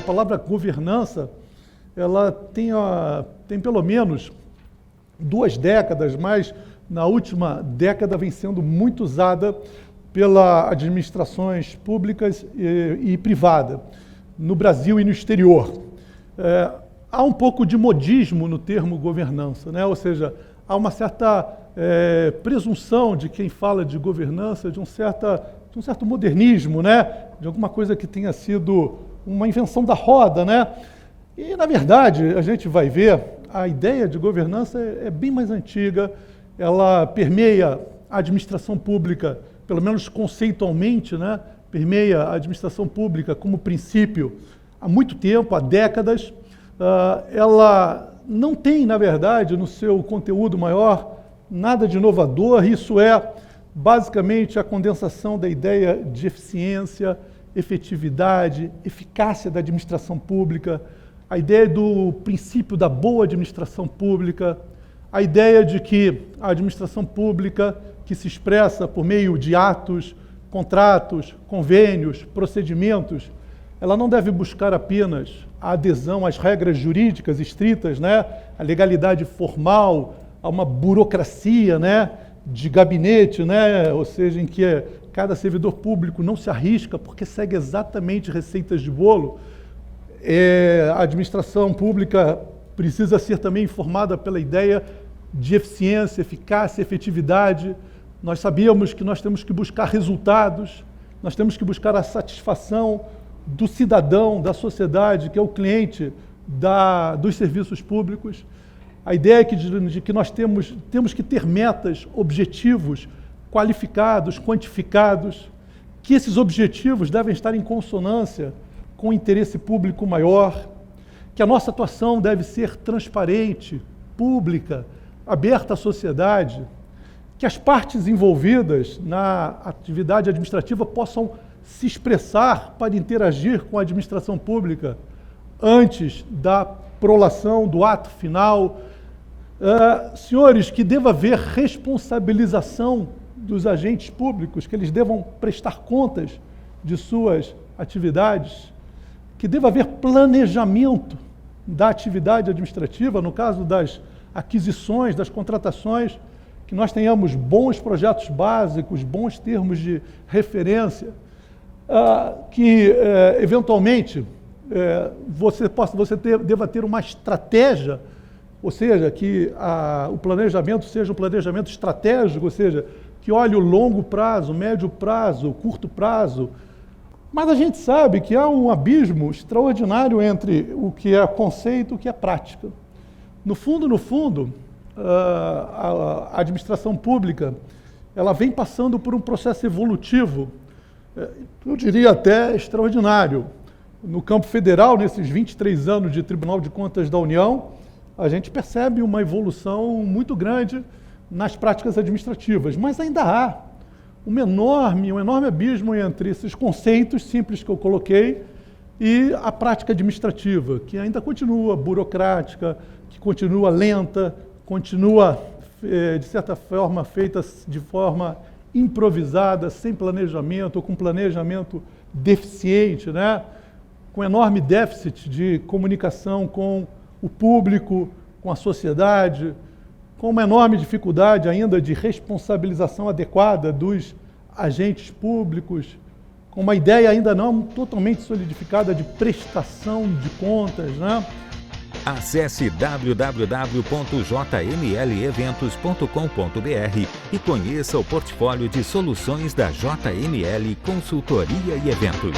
palavra governança, ela tem pelo menos 2 décadas, mas na última década vem sendo muito usada pelas administrações públicas e privada, no Brasil e no exterior. Há um pouco de modismo no termo governança, né? Ou seja, há uma certa presunção de quem fala de governança, de um certo modernismo, né? De alguma coisa que tenha sido uma invenção da roda, né? E, na verdade, a gente vai ver, a ideia de governança é bem mais antiga, ela permeia a administração pública, pelo menos conceitualmente, né? Permeia a administração pública como princípio há muito tempo, há décadas. Ela não tem, na verdade, no seu conteúdo maior, nada de inovador. Isso é basicamente a condensação da ideia de eficiência, efetividade, eficácia da administração pública, a ideia do princípio da boa administração pública, a ideia de que a administração pública, que se expressa por meio de atos, contratos, convênios, procedimentos, ela não deve buscar apenas a adesão às regras jurídicas estritas, né? A legalidade formal, a uma burocracia, né? De gabinete, né? Ou seja, em que cada servidor público não se arrisca porque segue exatamente receitas de bolo. A administração pública precisa ser também informada pela ideia de eficiência, eficácia, efetividade. Nós sabemos que nós temos que buscar resultados, nós temos que buscar a satisfação do cidadão, da sociedade, que é o cliente dos serviços públicos. A ideia é de que nós temos que ter metas, objetivos qualificados, quantificados, que esses objetivos devem estar em consonância com o interesse público maior, que a nossa atuação deve ser transparente, pública, aberta à sociedade, que as partes envolvidas na atividade administrativa possam se expressar para interagir com a administração pública antes da prolação do ato final. Senhores, que deva haver responsabilização dos agentes públicos, que eles devam prestar contas de suas atividades, que deva haver planejamento da atividade administrativa, no caso das aquisições, das contratações, que nós tenhamos bons projetos básicos, bons termos de referência, que eventualmente você deva ter uma estratégia, ou seja, que o planejamento seja um planejamento estratégico, ou seja, que olhe o longo prazo, o médio prazo, o curto prazo. Mas a gente sabe que há um abismo extraordinário entre o que é conceito e o que é prática. No fundo, a administração pública, ela vem passando por um processo evolutivo, eu diria até extraordinário. No campo federal, nesses 23 anos de Tribunal de Contas da União, a gente percebe uma evolução muito grande nas práticas administrativas, mas ainda há um enorme abismo entre esses conceitos simples que eu coloquei e a prática administrativa, que ainda continua burocrática, que continua lenta, continua, de certa forma, feita de forma improvisada, sem planejamento, ou com planejamento deficiente, né? Com enorme déficit de comunicação com o público, com a sociedade, com uma enorme dificuldade ainda de responsabilização adequada dos agentes públicos, com uma ideia ainda não totalmente solidificada de prestação de contas, né? Acesse www.jmleventos.com.br e conheça o portfólio de soluções da JML Consultoria e Eventos.